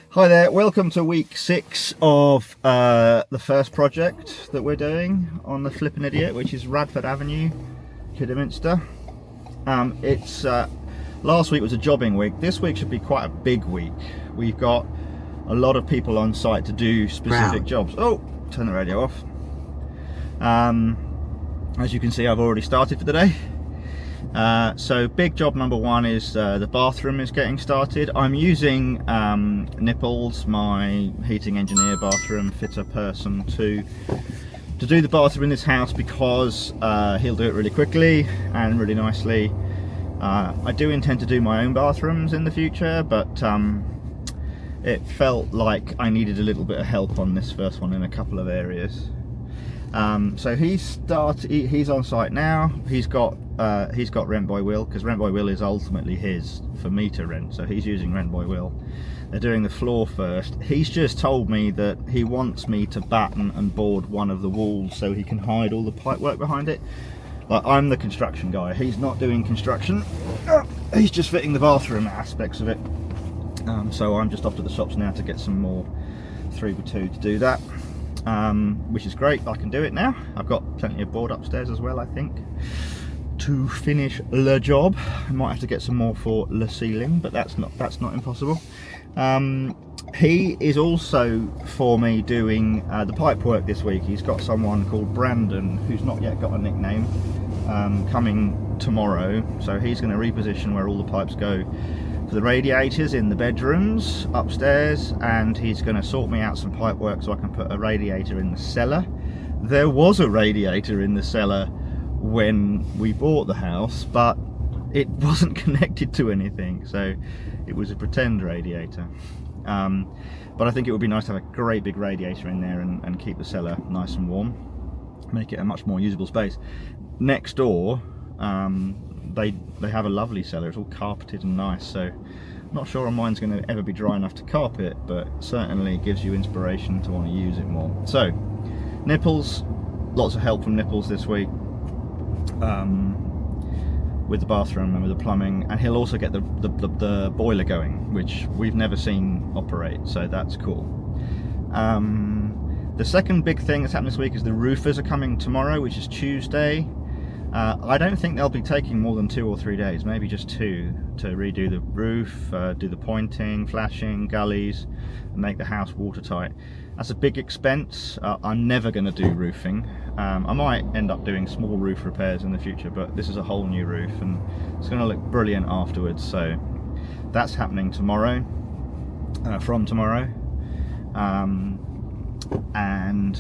Hi there, welcome to week 6 of the first project that we're doing on the Flippin' Idiot, which is Radford Avenue, Kidderminster. Last week was a jobbing week. This week should be quite a big week. We've got a lot of people on site to do specific jobs. Oh, turn the radio off. As you can see, I've already started for the day. So big job number one is the bathroom is getting started. I'm using Nipples, my heating engineer, bathroom fitter person, to do the bathroom in this house because he'll do it really quickly and really nicely. I do intend to do my own bathrooms in the future, but it felt like I needed a little bit of help on this first one in a couple of areas. So he's on site now. He's got rent by will, because rent by will is ultimately his for me to rent, so he's using rent by will. They're doing the floor first. He's just told me that he wants me to batten and board one of the walls so he can hide all the pipe work behind it. Like, I'm the construction guy, he's not doing construction. He's just fitting the bathroom aspects of it. So I'm just off to the shops now to get some more 3x2 to do that. Which is great, I can do it now. I've got plenty of board upstairs as well, I think, to finish the job. I might have to get some more for the ceiling, but that's not impossible. He is also for me doing the pipe work this week. He's got someone called Brandon, who's not yet got a nickname, coming tomorrow, so he's going to reposition where all the pipes go for the radiators in the bedrooms upstairs, and he's going to sort me out some pipe work so I can put a radiator in the cellar. There was a radiator in the cellar when we bought the house, but it wasn't connected to anything, so it was a pretend radiator. But I think it would be nice to have a great big radiator in there and keep the cellar nice and warm, make it a much more usable space. Next door, they have a lovely cellar. It's all carpeted and nice, so I'm not sure mine's going to ever be dry enough to carpet, but certainly gives you inspiration to want to use it more. So Nipples, lots of help from Nipples this week with the bathroom and with the plumbing, and he'll also get the boiler going, which we've never seen operate, so that's cool. The second big thing that's happened this week is the roofers are coming tomorrow, which is Tuesday. I don't think they'll be taking more than 2 or 3 days, maybe just 2, to redo the roof, do the pointing, flashing, gullies, and make the house watertight. That's a big expense. I'm never going to do roofing. I might end up doing small roof repairs in the future, but this is a whole new roof and it's going to look brilliant afterwards, so that's happening tomorrow, from tomorrow. And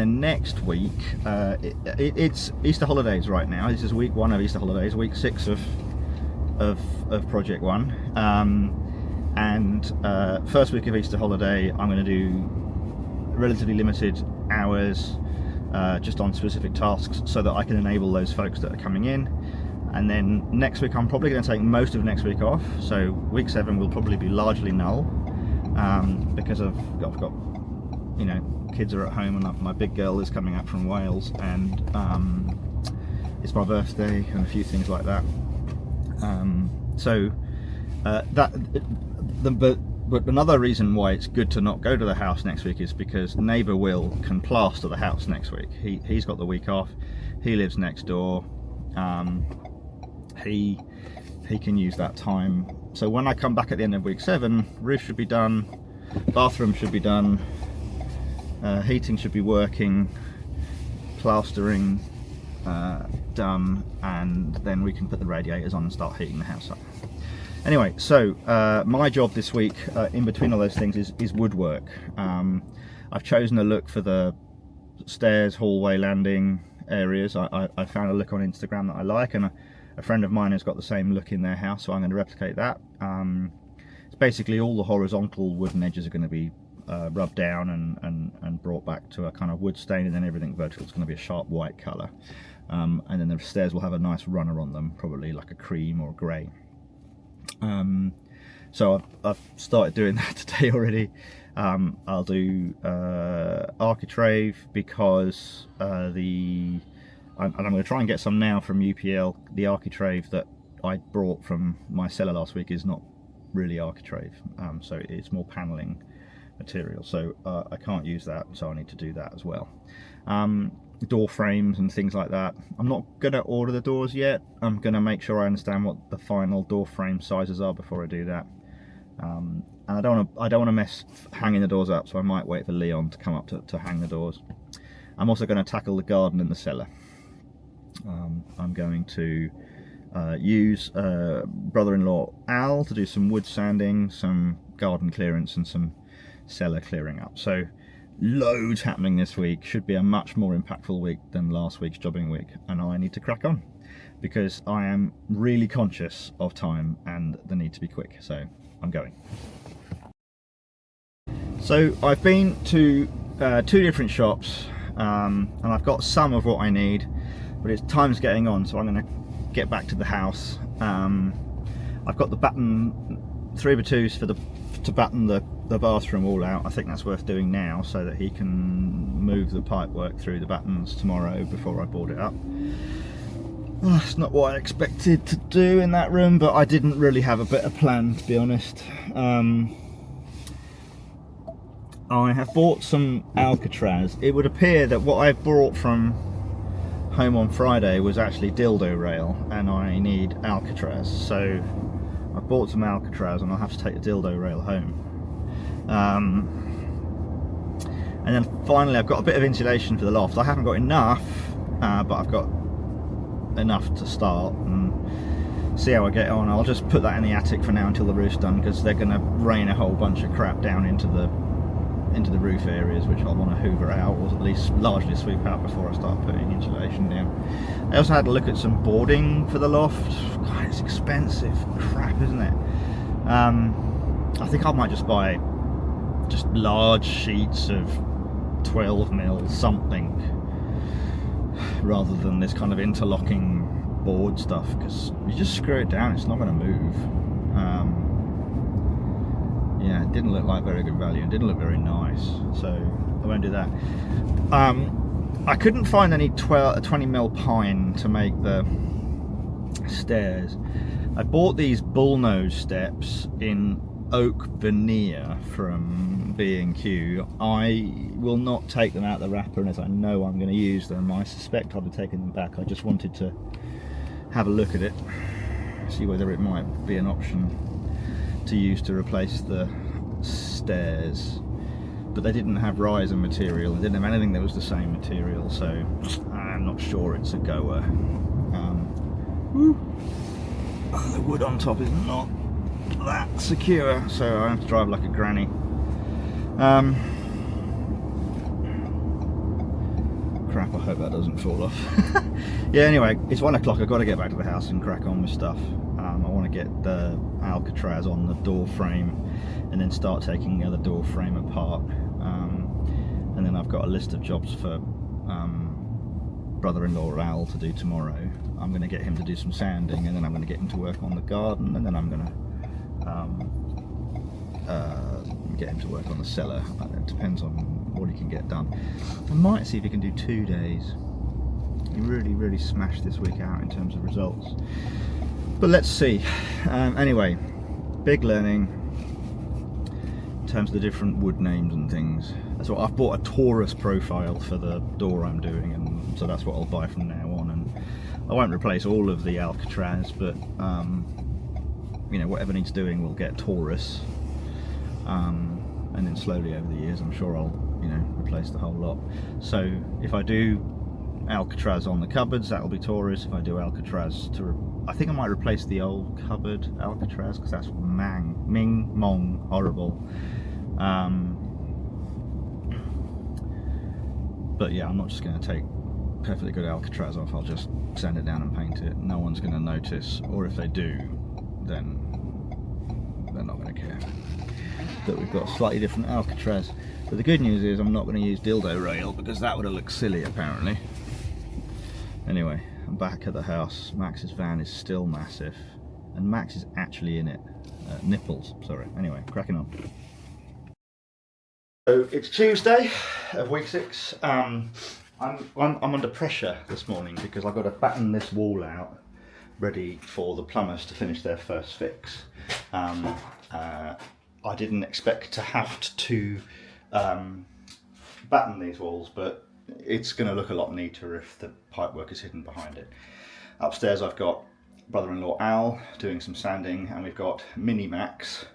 then next week, it's Easter holidays right now. This is week 1 of Easter holidays, week 6 of project 1. First week of Easter holiday, I'm going to do relatively limited hours just on specific tasks so that I can enable those folks that are coming in. And then next week I'm probably going to take most of next week off, so week 7 will probably be largely null, because I've got you know, kids are at home and my big girl is coming up from Wales, and it's my birthday and a few things like that. But another reason why it's good to not go to the house next week is because neighbour Will can plaster the house next week. He's got the week off. He lives next door. He can use that time. So when I come back at the end of week 7, roof should be done, bathroom should be done, heating should be working, plastering done, and then we can put the radiators on and start heating the house up. Anyway, so my job this week, in between all those things, is woodwork. I've chosen a look for the stairs, hallway, landing areas. I found a look on Instagram that I like, and a friend of mine has got the same look in their house, so I'm going to replicate that. It's basically all the horizontal wooden edges are going to be rubbed down and brought back to a kind of wood stain, and then everything vertical is going to be a sharp white colour. And then the stairs will have a nice runner on them, probably like a cream or a grey. So I've started doing that today already. I'll do architrave because and I'm going to try and get some now from UPL. The architrave that I brought from my cellar last week is not really architrave, so it's more paneling material, so I can't use that, so I need to do that as well. Door frames and things like that, I'm not going to order the doors yet. I'm going to make sure I understand what the final door frame sizes are before I do that. And I don't want to mess hanging the doors up, so I might wait for Leon to come up to hang the doors. I'm also going to tackle the garden in the cellar. I'm going to use brother-in-law Al to do some wood sanding, some garden clearance and some cellar clearing up. So loads happening this week. Should be a much more impactful week than last week's jobbing week, and I need to crack on because I am really conscious of time and the need to be quick, so I'm going. So I've been to 2 different shops, and I've got some of what I need, but it's time's getting on, so I'm going to get back to the house. I've got the batten 3x2s to batten the bathroom wall out. I think that's worth doing now so that he can move the pipe work through the battens tomorrow before I board it up. Oh, it's not what I expected to do in that room, but I didn't really have a better plan, to be honest. I have bought some Alcatraz. It would appear that what I brought from home on Friday was actually dildo rail, and I need Alcatraz, so I bought some Alcatraz and I'll have to take the dildo rail home. And then finally I've got a bit of insulation for the loft. I haven't got enough, but I've got enough to start and see how I get on. I'll just put that in the attic for now until the roof's done, because they're going to rain a whole bunch of crap down into the roof areas, which I'll want to hoover out, or at least largely sweep out before I start putting insulation down. I also had a look at some boarding for the loft. God, it's expensive crap, isn't it? I think I might just buy just large sheets of 12mm something rather than this kind of interlocking board stuff, because you just screw it down, it's not going to move. Yeah, it didn't look like very good value, it didn't look very nice, so I won't do that. I couldn't find any 20mm pine to make the stairs. I bought these bullnose steps in oak veneer from B&Q. I will not take them out of the wrapper unless I know I'm going to use them. I suspect I'll be taking them back. I just wanted to have a look at it, see whether it might be an option to use to replace the stairs, but they didn't have riser material, they didn't have anything that was the same material, so I'm not sure it's a goer. The wood on top is not that secure, so I have to drive like a granny. Crap, I hope that doesn't fall off. Yeah, anyway, it's 1 o'clock, I've got to get back to the house and crack on with stuff. I want to get the Alcatraz on the door frame and then start taking the other door frame apart. And then I've got a list of jobs for brother-in-law Al to do tomorrow. I'm going to get him to do some sanding, and then I'm going to get him to work on the garden, and then I'm going to get him to work on the cellar. It depends on what he can get done. I might see if he can do 2 days. He really smashed this week out in terms of results, but let's see. Anyway, big learning in terms of the different wood names and things. So I've bought a Taurus profile for the door I'm doing, and so that's what I'll buy from now on. And I won't replace all of the Alcatraz, but you know, whatever needs doing will get Taurus, and then slowly over the years I'm sure I'll, you know, replace the whole lot. So if I do Alcatraz on the cupboards, that'll be Taurus. If I do Alcatraz I think I might replace the old cupboard Alcatraz, because that's Ming Mong horrible. But yeah, I'm not just going to take perfectly good Alcatraz off. I'll just sand it down and paint it. No one's going to notice, or if they do, then they're not going to care that we've got a slightly different Alcatraz. But the good news is I'm not going to use dildo rail, because that would have looked silly apparently. Anyway, I'm back at the house. Max's van is still massive, and Max is actually in it. Nipples, sorry. Anyway, cracking on. So it's Tuesday of week 6. I'm under pressure this morning because I've got to batten this wall out ready for the plumbers to finish their first fix. I didn't expect to have to batten these walls, but it's going to look a lot neater if the pipework is hidden behind it. Upstairs I've got brother-in-law Al doing some sanding, and we've got Mini Max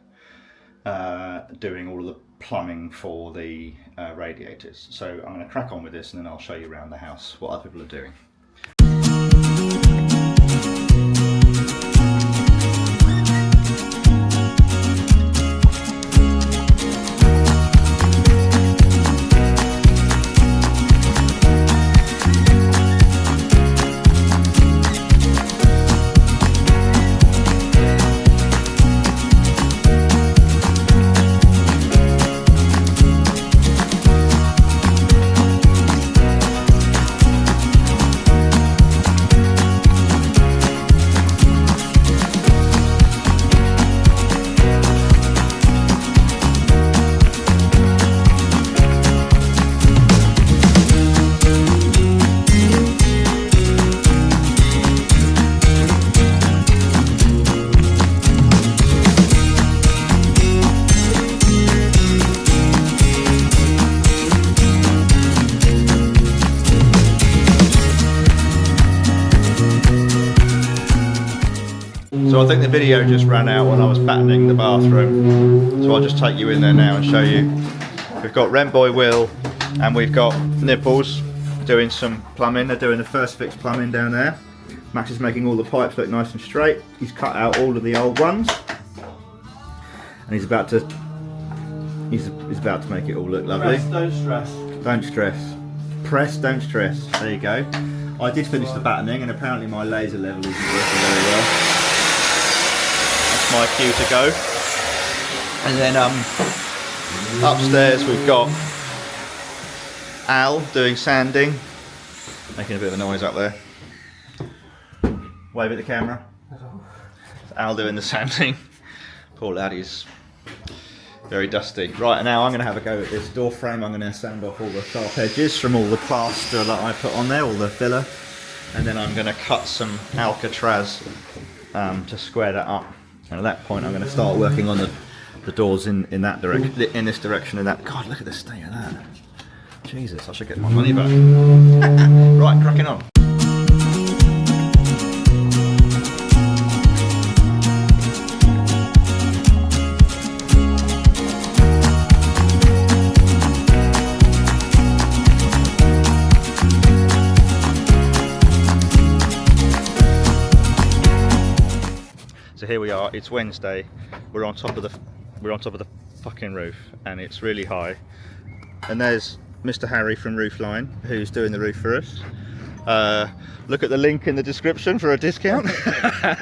doing all of the plumbing for the radiators. So I'm going to crack on with this, and then I'll show you around the house what other people are doing. So I think the video just ran out when I was battening the bathroom, so I'll just take you in there now and show you. We've got Rent Boy Will and we've got Nipples doing some plumbing. They're doing the first fix plumbing down there. Max is making all the pipes look nice and straight. He's cut out all of the old ones and he's about to make it all look lovely. Press, don't stress. Don't stress. Press, don't stress. There you go. I did finish the battening and apparently my laser level isn't working very well. My cue to go. And then upstairs we've got Al doing sanding, making a bit of a noise up there. Wave at the camera. Al doing the sanding. Poor lad, he's very dusty. Right, and now I'm going to have a go at this door frame. I'm going to sand off all the sharp edges from all the plaster that I put on there, all the filler, and then I'm going to cut some Alcatraz to square that up. And at that point I'm going to start working on the doors in that direction, in this direction and that. God, look at the state of that. Jesus, I should get my money back. Right, cracking on. So here we are, it's Wednesday, we're on top of the fucking roof and it's really high. And there's Mr. Harry from Roofline who's doing the roof for us. Look at the link in the description for a discount.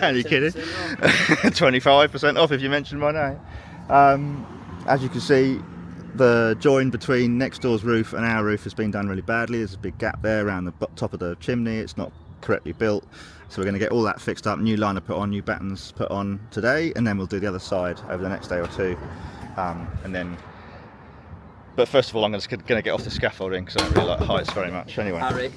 Are you kidding? 25% off if you mention my name. As you can see, the join between next door's roof and our roof has been done really badly. There's a big gap there around the top of the chimney. It's not correctly built. So we're going to get all that fixed up, new liner put on, new battens put on today, and then we'll do the other side over the next day or two. But first of all, I'm just going to get off the scaffolding because I don't really like heights very much. Anyway. Harry.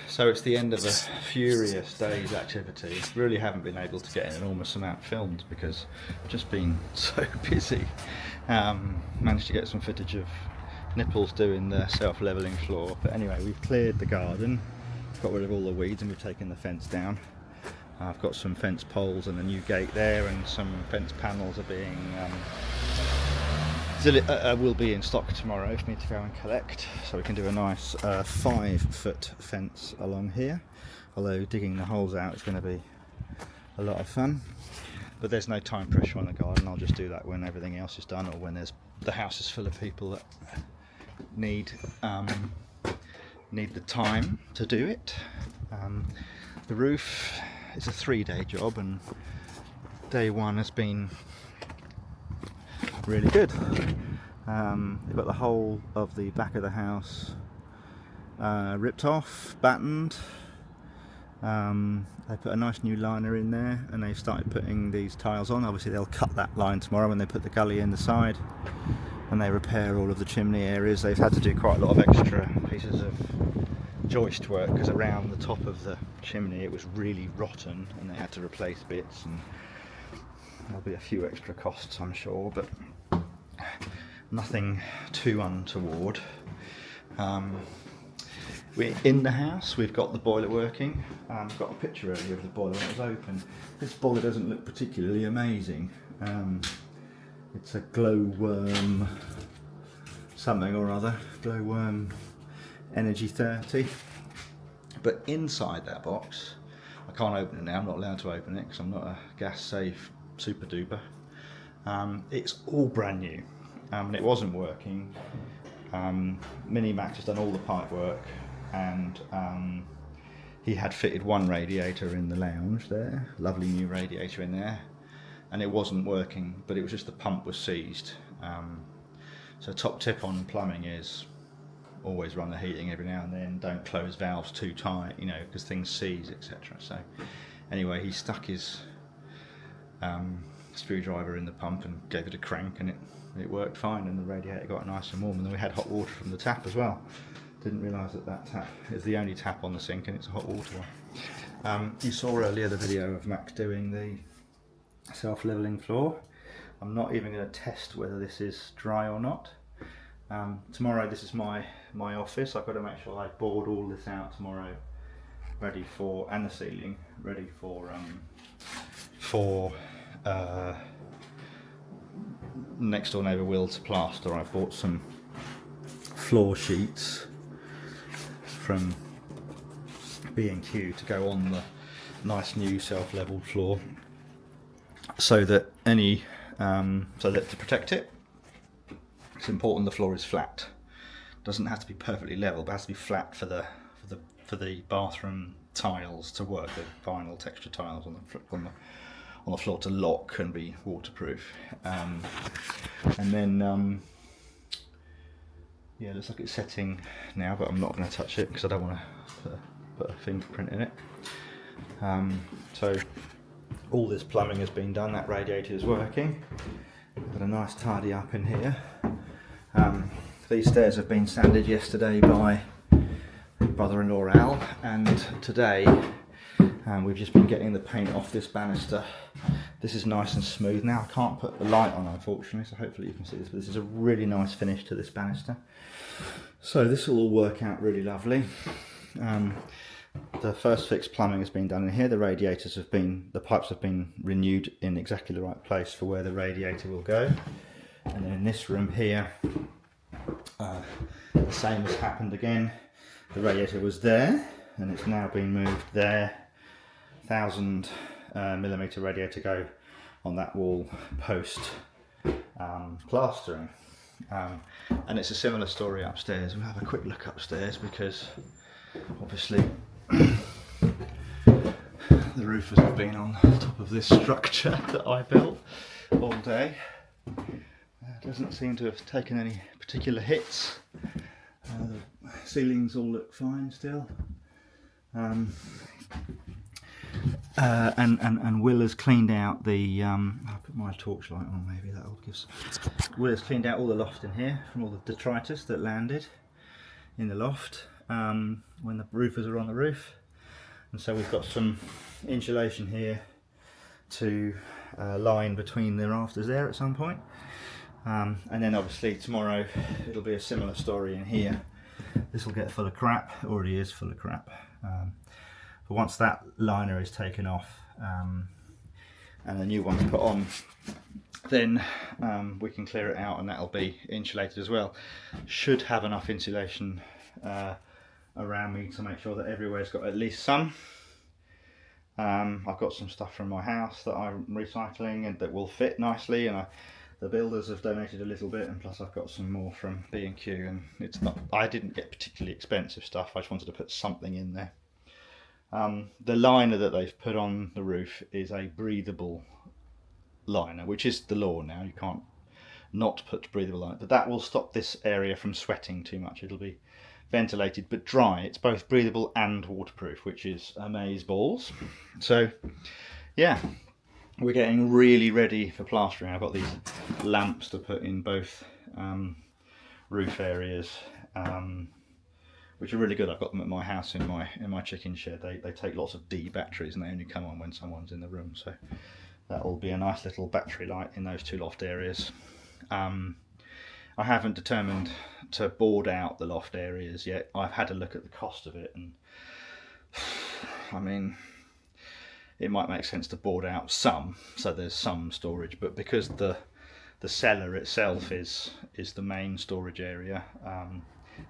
So it's the end of a furious day's activity. Really haven't been able to get an enormous amount filmed because I've just been so busy. Managed to get some footage of Nipples doing the self-leveling floor, but anyway, we've cleared the garden, got rid of all the weeds, and we've taken the fence down. I've got some fence poles and a new gate there, and some fence panels are being will be in stock tomorrow for me to go and collect, so we can do a nice 5-foot fence along here. Although digging the holes out is going to be a lot of fun, but there's no time pressure on the garden. I'll just do that when everything else is done, or when the house is full of people that need the time to do it. The roof is a 3-day job, and day 1 has been really good. We've got the whole of the back of the house ripped off, battened. They put a nice new liner in there, and they've started putting these tiles on. Obviously they'll cut that line tomorrow when they put the gully in the side, and they repair all of the chimney areas. They've had to do quite a lot of extra pieces of joist work, because around the top of the chimney it was really rotten and they had to replace bits, and there'll be a few extra costs I'm sure, but nothing too untoward. We're in the house, we've got the boiler working. I've got a picture earlier of the boiler when it was open. This boiler doesn't look particularly amazing. It's a glowworm something or other, glowworm Energy 30. But inside that box, I can't open it now, I'm not allowed to open it because I'm not a gas safe super duper. It's all brand new, and it wasn't working. Mini Max has done all the pipe work, and he had fitted one radiator in the lounge there, lovely new radiator in there, and it wasn't working, but it was just the pump was seized. So top tip on plumbing is always run the heating every now and then, don't close valves too tight, you know, because things seize, etc. So anyway, he stuck his screwdriver in the pump and gave it a crank, and it worked fine, and the radiator got nice and warm, and then we had hot water from the tap as well. Didn't realise that tap is the only tap on the sink, and it's a hot water one. You saw earlier the video of Max doing the self-leveling floor. I'm not even going to test whether this is dry or not. Tomorrow, this is my office. I've got to make sure I board all this out tomorrow, ready for, and the ceiling ready for next door neighbour Will to plaster. I bought some floor sheets from B&Q to go on the nice new self-leveled floor, so that to protect it, it's important the floor is flat. Doesn't have to be perfectly level, but it has to be flat for the bathroom tiles to work. The vinyl texture tiles on the floor to lock and be waterproof. And then yeah, it looks like it's setting now, but I'm not going to touch it because I don't want to put a fingerprint in it. So all this plumbing has been done. That radiator is working. Got a nice tidy up in here. These stairs have been sanded yesterday by brother-in-law Al, and today we've just been getting the paint off this banister. This is nice and smooth now. I can't put the light on, unfortunately, so hopefully you can see this, but this is a really nice finish to this banister. So this will all work out really lovely. The first fix plumbing has been done in here. The pipes have been renewed in exactly the right place for where the radiator will go. And then in this room here, the same has happened again. The radiator was there, and it's now been moved there. 1000mm radiator go on that wall post plastering. And it's a similar story upstairs. We'll have a quick look upstairs, because obviously the roofers have been on top of this structure that I built all day. Doesn't seem to have taken any particular hits. The ceilings all look fine still. And Will has cleaned out the, I'll put my torchlight on, maybe that'll give some. Will has cleaned out all the loft in here from all the detritus that landed in the loft when the roofers are on the roof. And so we've got some insulation here to line between the rafters there at some point. And then obviously tomorrow it'll be a similar story in here. This will get full of crap, it already is full of crap. But once that liner is taken off and a new one's put on, then we can clear it out, and that'll be insulated as well. Should have enough insulation around me to make sure that everywhere's got at least some. I've got some stuff from my house that I'm recycling and that will fit nicely, and the builders have donated a little bit, and plus I've got some more from B&Q, and it's not, I didn't get particularly expensive stuff, I just wanted to put something in there. The liner that they've put on the roof is a breathable liner, which is the law now. You can't not put breathable liner, but that will stop this area from sweating too much. It'll be ventilated but dry. It's both breathable and waterproof, which is amaze balls. So yeah, we're getting really ready for plastering. I've got these lamps to put in both roof areas. which are really good. I've got them at my house in my chicken shed. They take lots of D batteries and they only come on when someone's in the room. So that will be a nice little battery light in those 2 loft areas. I haven't determined to board out the loft areas yet. I've had a look at the cost of it, and I mean, it might make sense to board out some, so there's some storage, but because the cellar itself is the main storage area,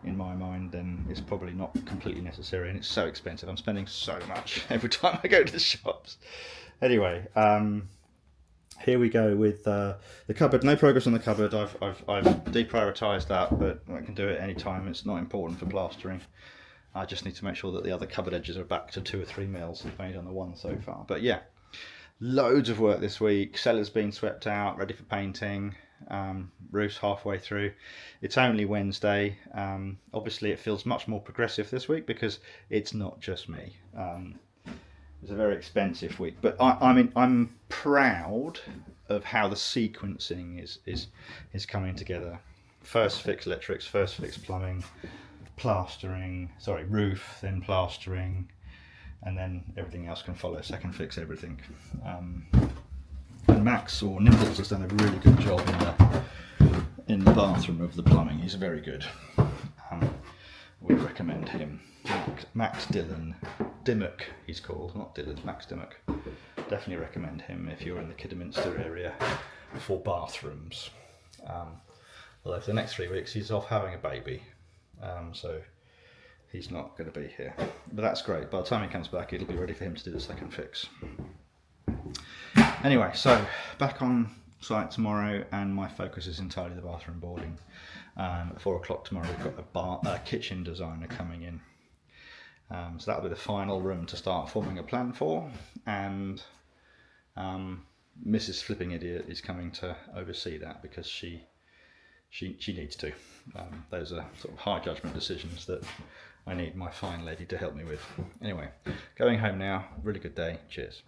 in my mind, then it's probably not completely necessary, and it's so expensive. I'm spending so much every time I go to the shops. Anyway, here we go with the cupboard. No progress on the cupboard. I've deprioritised that, but I can do it any time. It's not important for plastering. I just need to make sure that the other cupboard edges are back to 2 or 3 mils. I've only done the one so far. But yeah, loads of work this week. Cellar's been swept out, ready for painting. Roof's halfway through. It's only Wednesday. Obviously it feels much more progressive this week because it's not just me. It's a very expensive week, but I mean, I'm proud of how the sequencing is coming together. First fix electrics, first fix plumbing, roof, then plastering, and then everything else can follow. Second fix everything. And Max, or Nipples, has done a really good job in the bathroom of the plumbing. He's very good. We recommend him. Max Dimmock, he's called, not Dylan, Max Dimmock. Definitely recommend him if you're in the Kidderminster area for bathrooms. Although for the next 3 weeks he's off having a baby, so he's not going to be here. But that's great. By the time he comes back, it'll be ready for him to do the second fix. Anyway, so back on site tomorrow, and my focus is entirely the bathroom boarding. At 4 o'clock tomorrow we've got a kitchen designer coming in. So that'll be the final room to start forming a plan for, and Mrs. Flipping Idiot is coming to oversee that because she needs to. Those are sort of high judgment decisions that I need my fine lady to help me with. Anyway, going home now. Really good day. Cheers.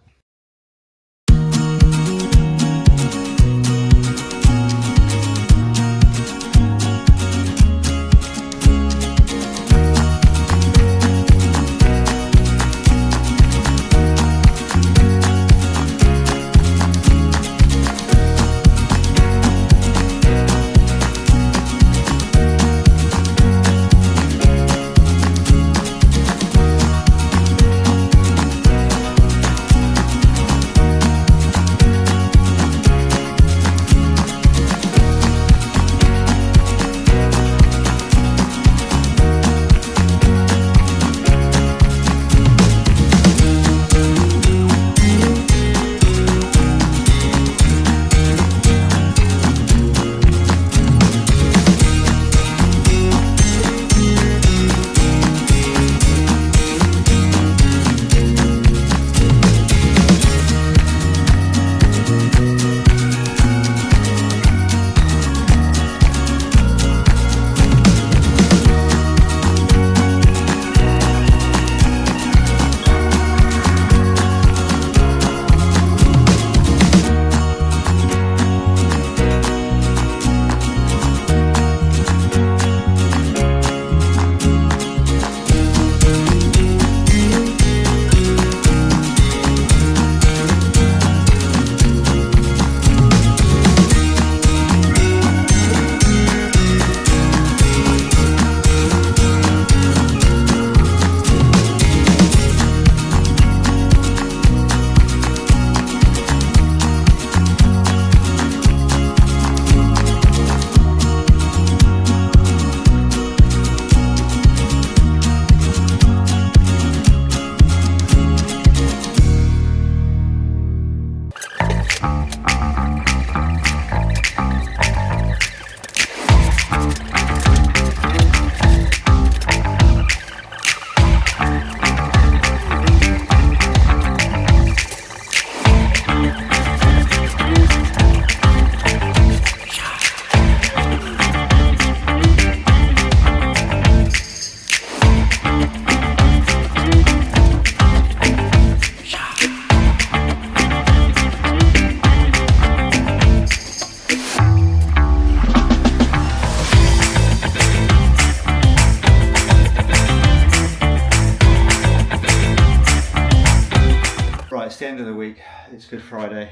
It's Good Friday.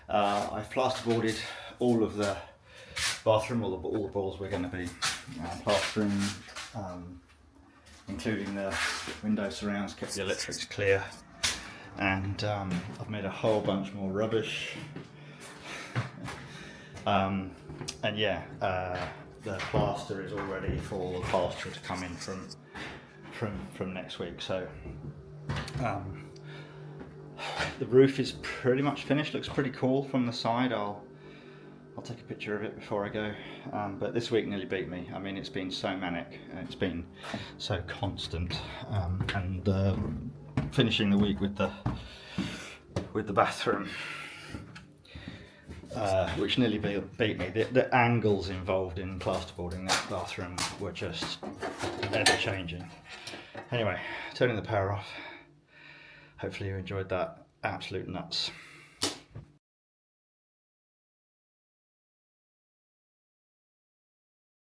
I've plasterboarded all of the bathroom, all the walls we're going to be plastering, including the window surrounds, kept the electrics clear, and I've made a whole bunch more rubbish. And yeah, the plaster is all ready for the plasterer to come in from next week. So the roof is pretty much finished. Looks pretty cool from the side. I'll take a picture of it before I go. But this week nearly beat me. I mean, it's been so manic and it's been so constant. And finishing the week with the bathroom, which nearly beat me. The angles involved in plasterboarding that bathroom were just ever changing. Anyway, turning the power off. Hopefully you enjoyed that. Absolute nuts.